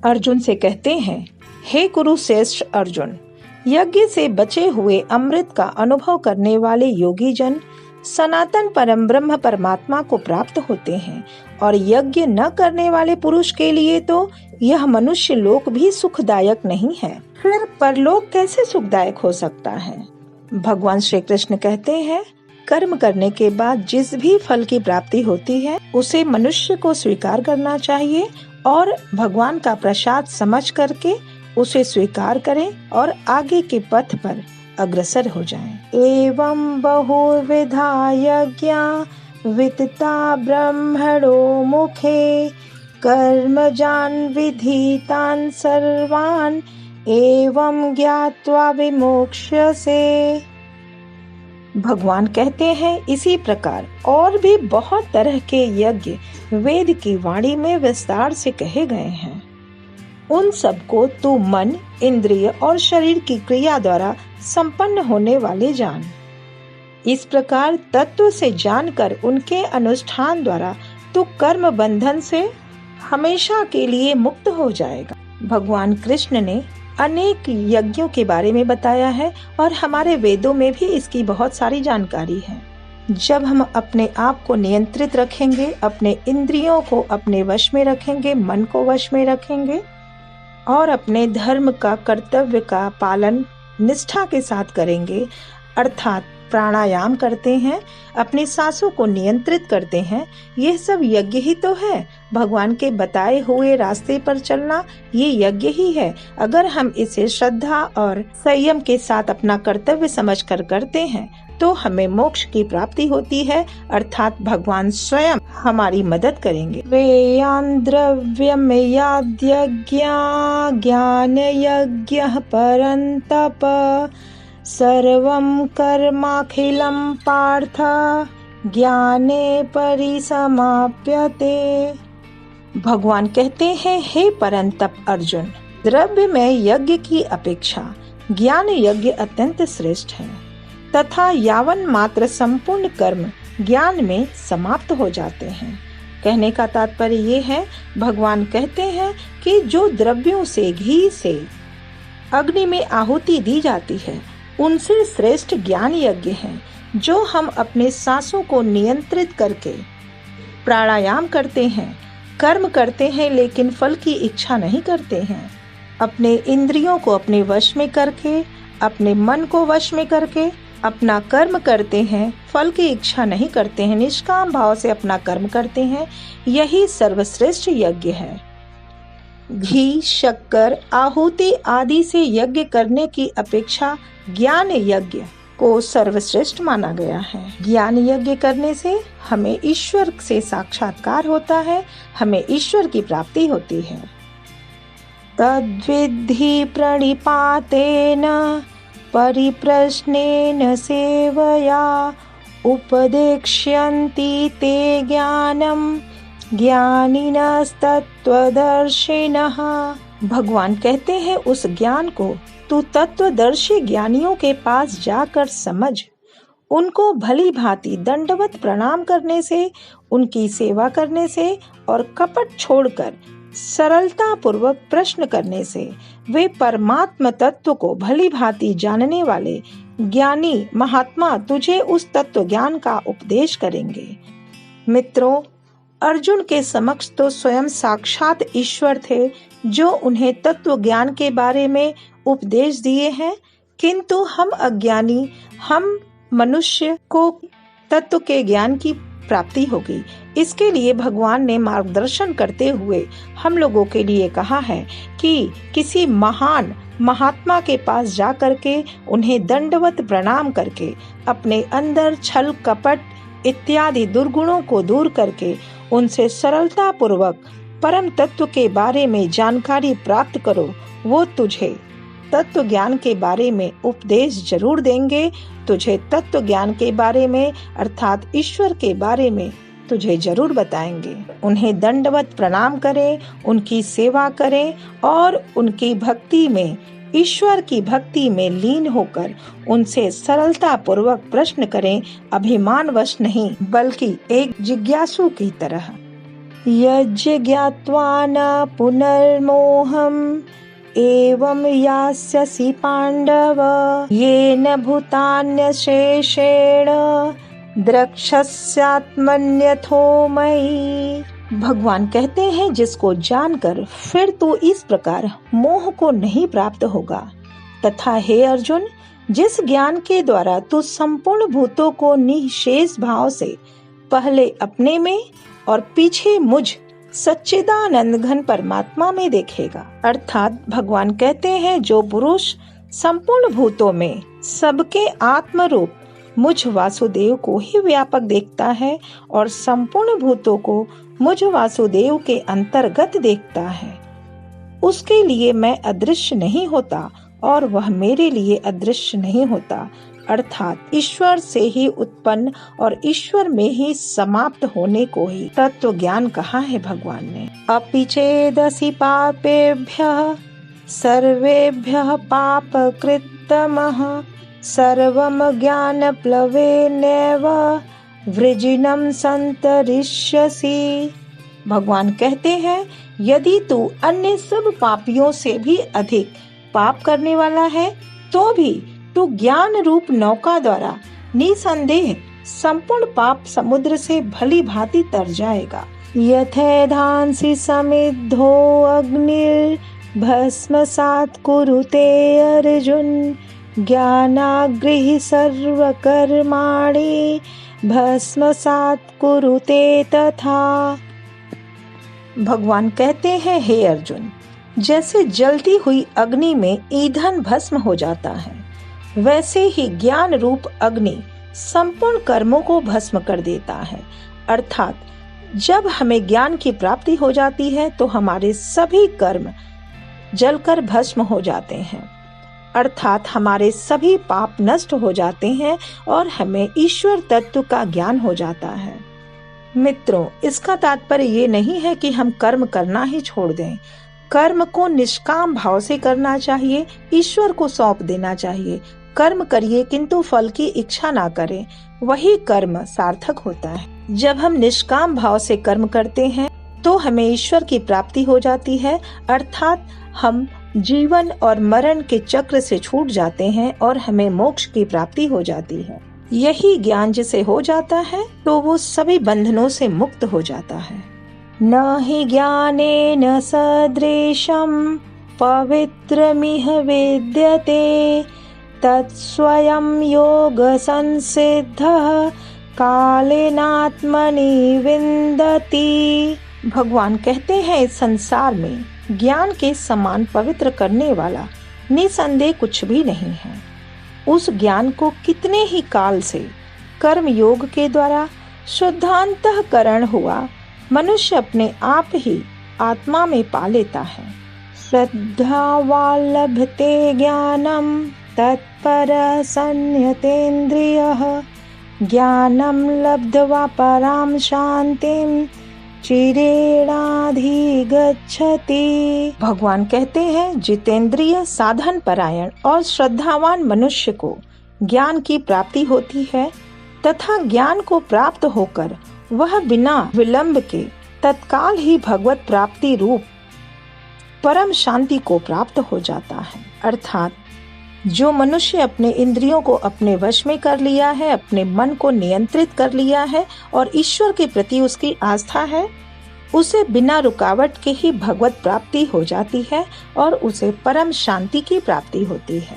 अर्जुन से कहते हैं, हे कुरुश्रेष्ठ अर्जुन, यज्ञ से बचे हुए अमृत का अनुभव करने वाले योगी जन सनातन परम ब्रह्म परमात्मा को प्राप्त होते हैं, और यज्ञ न करने वाले पुरुष के लिए तो यह मनुष्य लोक भी सुखदायक नहीं है, फिर परलोक कैसे सुखदायक हो सकता है। भगवान श्री कृष्ण कहते हैं, कर्म करने के बाद जिस भी फल की प्राप्ति होती है उसे मनुष्य को स्वीकार करना चाहिए और भगवान का प्रसाद समझ करके उसे स्वीकार करें और आगे के पथ पर अग्रसर हो जाएं। एवं बहुविधा यज्ञा वितता ब्रह्मणो मुखे कर्मजान विधितान सर्वान एवं ज्ञात्वा विमोक्ष्यसे। भगवान कहते हैं, इसी प्रकार और भी बहुत तरह के यज्ञ वेद की वाणी में विस्तार से कहे गए हैं। उन सबको तू मन, इंद्रिय और शरीर की क्रिया द्वारा संपन्न होने वाले जान। इस प्रकार तत्व से जानकर उनके अनुष्ठान द्वारा तू कर्म बंधन से हमेशा के लिए मुक्त हो जाएगा। भगवान कृष्ण ने अनेक यज्ञों के बारे में बताया है और हमारे वेदों में भी इसकी बहुत सारी जानकारी है। जब हम अपने आप को नियंत्रित रखेंगे, अपने इंद्रियों को अपने वश में रखेंगे, मन को वश में रखेंगे और अपने धर्म का, कर्तव्य का पालन निष्ठा के साथ करेंगे, अर्थात प्राणायाम करते हैं, अपनी सांसों को नियंत्रित करते हैं, यह सब यज्ञ ही तो है। भगवान के बताए हुए रास्ते पर चलना ये यज्ञ ही है। अगर हम इसे श्रद्धा और संयम के साथ अपना कर्तव्य समझकर करते हैं तो हमें मोक्ष की प्राप्ति होती है, अर्थात भगवान स्वयं हमारी मदद करेंगे। वेयान् द्रव्यमयाद्यज्ञा ज्ञान यज्ञः परन्तप सर्वं कर्माखिलं पार्थ ज्ञाने परिसमाप्यते। भगवान कहते हैं, हे परंतप अर्जुन, द्रव्य में यज्ञ की अपेक्षा ज्ञान यज्ञ अत्यंत श्रेष्ठ है तथा यावन मात्र संपूर्ण कर्म ज्ञान में समाप्त हो जाते हैं। कहने का तात्पर्य ये है, भगवान कहते हैं कि जो द्रव्यों से, घी से अग्नि में आहुति दी जाती है उनसे श्रेष्ठ ज्ञान यज्ञ है। जो हम अपने सांसों को नियंत्रित करके प्राणायाम करते हैं, कर्म करते हैं लेकिन फल की इच्छा नहीं करते हैं, अपने इंद्रियों को अपने वश में करके, अपने मन को वश में करके अपना कर्म करते हैं, फल की इच्छा नहीं करते हैं, निष्काम भाव से अपना कर्म करते हैं, यही सर्वश्रेष्ठ यज्ञ है। घी, शक्कर, आहुति आदि से यज्ञ करने की अपेक्षा ज्ञान यज्ञ को सर्वश्रेष्ठ माना गया है। ज्ञान यज्ञ करने से हमें ईश्वर से साक्षात्कार होता है, हमें ईश्वर की प्राप्ति होती है। तद्विद्धि प्रणिपातेन परिप्रश्नेन सेवया उपदेक्ष्यन्ति ते ज्ञानम ज्ञानिनस्तत्त्वदर्शिनः। भगवान कहते हैं, उस ज्ञान को तू तत्वदर्शी ज्ञानियों के पास जाकर समझ। उनको भली भांति दंडवत प्रणाम करने से, उनकी सेवा करने से और कपट छोड़कर सरलता पूर्वक प्रश्न करने से वे परमात्म तत्व को भली भांति जानने वाले ज्ञानी महात्मा तुझे उस तत्व ज्ञान का उपदेश करेंगे। मित्रों, अर्जुन के समक्ष तो स्वयं साक्षात ईश्वर थे जो उन्हें तत्व ज्ञान के बारे में उपदेश दिए हैं, किंतु हम अज्ञानी, हम मनुष्य को तत्व के ज्ञान की प्राप्ति होगी। इसके लिए भगवान ने मार्गदर्शन करते हुए हम लोगों के लिए कहा है कि किसी महान महात्मा के पास जा करके उन्हें दंडवत प्रणाम करके अपने अंदर छल कपट इत्यादि दुर्गुणों को दूर करके उनसे सरलता पूर्वक परम तत्व के बारे में जानकारी प्राप्त करो। वो तुझे तत्व ज्ञान के बारे में उपदेश जरूर देंगे, तुझे तत्व ज्ञान के बारे में अर्थात ईश्वर के बारे में तुझे जरूर बताएंगे। उन्हें दंडवत प्रणाम करें, उनकी सेवा करें और उनकी भक्ति में, ईश्वर की भक्ति में लीन होकर उनसे सरलता पूर्वक प्रश्न करें, अभिमानवश नहीं बल्कि एक जिज्ञासु की तरह। यज्ञ ज्ञात्वा न पुनर्मोहम् एवं यास्यसि पांडव येन भूतान्यशेषेण द्रक्ष्यस्यात्मन्यथो मयि। भगवान कहते हैं, जिसको जानकर फिर तू इस प्रकार मोह को नहीं प्राप्त होगा, तथा हे अर्जुन, जिस ज्ञान के द्वारा तू संपूर्ण भूतों को निःशेष भाव से पहले अपने में और पीछे मुझ सच्चिदानंद घन परमात्मा में देखेगा। अर्थात भगवान कहते हैं, जो पुरुष संपूर्ण भूतों में सबके आत्म रूप मुझ वासुदेव को ही व्यापक देखता है और संपूर्ण भूतों को मुझ वासुदेव के अंतर्गत देखता है, उसके लिए मैं अदृश्य नहीं होता और वह मेरे लिए अदृश्य नहीं होता। अर्थात ईश्वर से ही उत्पन्न और ईश्वर में ही समाप्त होने को ही तत्व ज्ञान कहा है भगवान ने। अपि चेदसि पापेभ्यः सर्वेभ्यः पापकृत्तमः सर्वं ज्ञानप्लवेनैव वृजिनं संतरिष्यसि। भगवान कहते हैं, यदि तू अन्य सब पापियों से भी अधिक पाप करने वाला है तो भी तू ज्ञान रूप नौका द्वारा निसंदेह संपूर्ण पाप समुद्र से भली भांति तर जाएगा। यथेधांसि समिद्धो अग्निर्भस्मसात् कुरुते अर्जुन ज्ञानाग्निः सर्वकर्माणि भस्मसात् कुरुते तथा। भगवान कहते हैं, हे अर्जुन, जैसे जलती हुई अग्नि में ईंधन भस्म हो जाता है, वैसे ही ज्ञान रूप अग्नि संपूर्ण कर्मों को भस्म कर देता है। अर्थात जब हमें ज्ञान की प्राप्ति हो जाती है तो हमारे सभी कर्म जलकर भस्म हो जाते हैं, अर्थात हमारे सभी पाप नष्ट हो जाते हैं और हमें ईश्वर तत्व का ज्ञान हो जाता है। मित्रों, इसका तात्पर्य ये नहीं है कि हम कर्म करना ही छोड़ दें। कर्म को निष्काम भाव से करना चाहिए, ईश्वर को सौंप देना चाहिए। कर्म करिए किंतु फल की इच्छा ना करें, वही कर्म सार्थक होता है। जब हम निष्काम भाव से कर्म करते हैं तो हमें ईश्वर की प्राप्ति हो जाती है, अर्थात हम जीवन और मरण के चक्र से छूट जाते हैं और हमें मोक्ष की प्राप्ति हो जाती है। यही ज्ञान जिसे हो जाता है तो वो सभी बंधनों से मुक्त हो जाता है। न हि ज्ञानेन सदृशं पवित्रमिह विद्यते तत्स्वयं योग संसिद्धः कालेनात्मनि विन्दति। भगवान कहते हैं, इस संसार में ज्ञान के समान पवित्र करने वाला निसंदेह कुछ भी नहीं है। उस ज्ञान को कितने ही काल से कर्म योग के द्वारा शुद्धांतःकरण हुआ मनुष्य अपने आप ही आत्मा में पा लेता है। श्रद्धावा लभते ज्ञानम तत्पर संयतेन्द्रियः ज्ञानम लब्ध्वा पराम शांतिम चिरेणाधिगच्छति। भगवान कहते हैं, जितेंद्रिय, साधन परायण और श्रद्धावान मनुष्य को ज्ञान की प्राप्ति होती है तथा ज्ञान को प्राप्त होकर वह बिना विलंब के तत्काल ही भगवत प्राप्ति रूप परम शांति को प्राप्त हो जाता है। अर्थात जो मनुष्य अपने इंद्रियों को अपने वश में कर लिया है, अपने मन को नियंत्रित कर लिया है और ईश्वर के प्रति उसकी आस्था है, उसे बिना रुकावट के ही भगवत प्राप्ति हो जाती है और उसे परम शांति की प्राप्ति होती है।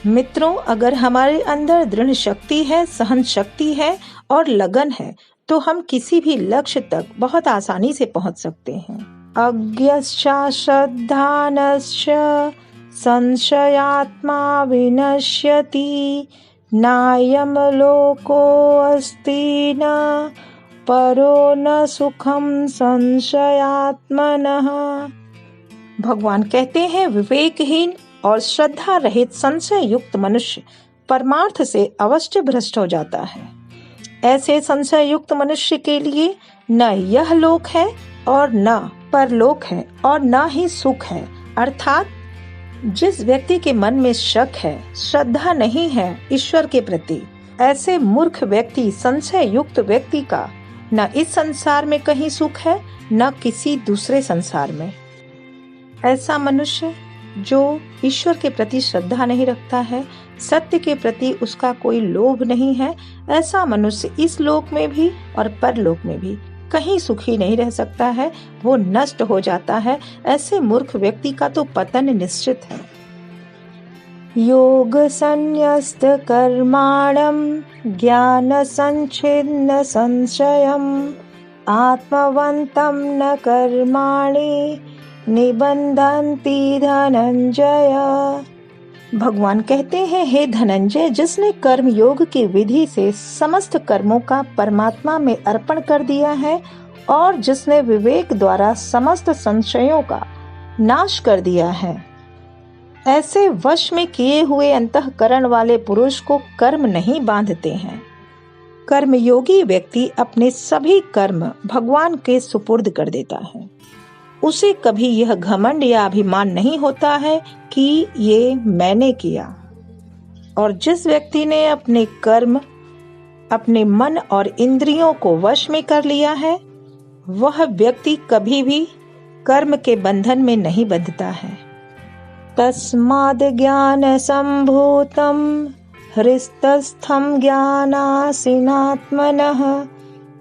मित्रों, अगर हमारे अंदर दृढ़ शक्ति है, सहन शक्ति है और लगन है तो हम किसी भी लक्ष्य तक बहुत आसानी से पहुंच सकते हैं। अज्ञश्च श्रद्धानश्च संशयात्मा विनश्यति नायम लोको अस्ति न परो न सुखम संशयात्मनः। भगवान कहते हैं, विवेकहीन और श्रद्धा रहित संशय युक्त मनुष्य परमार्थ से अवश्य भ्रष्ट हो जाता है। ऐसे संशय युक्त मनुष्य के लिए न यह लोक है और न परलोक है और न ही सुख है। अर्थात जिस व्यक्ति के मन में शक है, श्रद्धा नहीं है ईश्वर के प्रति, ऐसे मूर्ख व्यक्ति, संशय युक्त व्यक्ति का न इस संसार में कहीं सुख है न किसी दूसरे संसार में। ऐसा मनुष्य जो ईश्वर के प्रति श्रद्धा नहीं रखता है, सत्य के प्रति उसका कोई लोभ नहीं है, ऐसा मनुष्य इस लोक में भी और परलोक में भी कहीं सुखी नहीं रह सकता है, वो नष्ट हो जाता है। ऐसे मूर्ख व्यक्ति का तो पतन निश्चित है। योग संन्यस्त कर्माणम ज्ञान संच्छिन्न संशयम आत्मवंतम न कर्माणि निबंधन्ति धनंजय। भगवान कहते हैं, हे धनंजय, जिसने कर्म योग की विधि से समस्त कर्मों का परमात्मा में अर्पण कर दिया है और जिसने विवेक द्वारा समस्त संशयों का नाश कर दिया है, ऐसे वश में किए हुए अंतःकरण वाले पुरुष को कर्म नहीं बांधते हैं। कर्मयोगी व्यक्ति अपने सभी कर्म भगवान के सुपुर्द कर देता है। उसे कभी यह घमंड या अभिमान नहीं होता है कि ये मैंने किया। और जिस व्यक्ति ने अपने कर्म, अपने मन और इंद्रियों को वश में कर लिया है, वह व्यक्ति कभी भी कर्म के बंधन में नहीं बंधता है। तस्माद् ज्ञान संभूतम हृस्तस्थम ज्ञानासीनात्मनः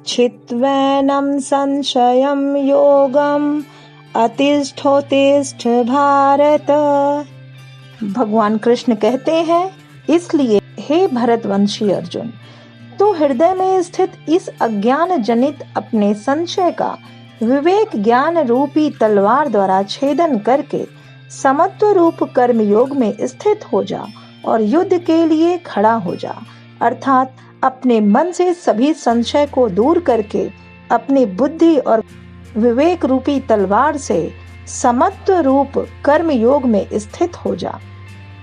छित्त्वैनं संशयं योगम अतिष्ठोतिष्ठ भारत। भगवान कृष्ण कहते हैं, इसलिए हे भरतवंशी अर्जुन, तो हृदय में स्थित इस अज्ञान जनित अपने संशय का विवेक ज्ञान रूपी तलवार द्वारा छेदन करके समत्व रूप कर्म योग में स्थित हो जा और युद्ध के लिए खड़ा हो जा। अर्थात अपने मन से सभी संशय को दूर करके अपनी बुद्धि और विवेक रूपी तलवार से समत्व रूप कर्म योग में स्थित हो जा।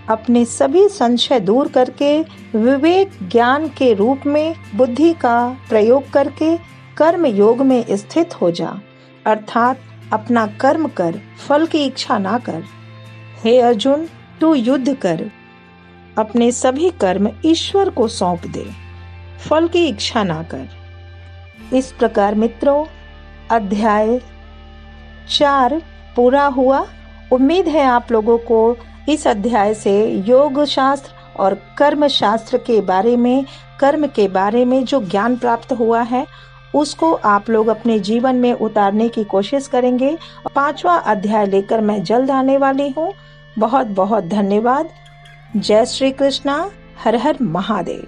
अपने सभी संशय दूर करके विवेक ज्ञान के रूप में बुद्धि का प्रयोग करके कर्म योग में स्थित हो जा। अर्थात अपना कर्म कर, फल की इच्छा ना कर। हे अर्जुन, तू युद्ध कर, अपने सभी कर्म ईश्वर को सौंप दे, फल की इच्छा ना कर। इस प्रकार मित्रों, अध्याय 4 पूरा हुआ। उम्मीद है आप लोगों को इस अध्याय से योग शास्त्र और कर्म शास्त्र के बारे में, कर्म के बारे में जो ज्ञान प्राप्त हुआ है उसको आप लोग अपने जीवन में उतारने की कोशिश करेंगे। 5वां अध्याय लेकर मैं जल्द आने वाली हूँ। बहुत बहुत धन्यवाद। जय श्री कृष्णा। हर हर महादेव।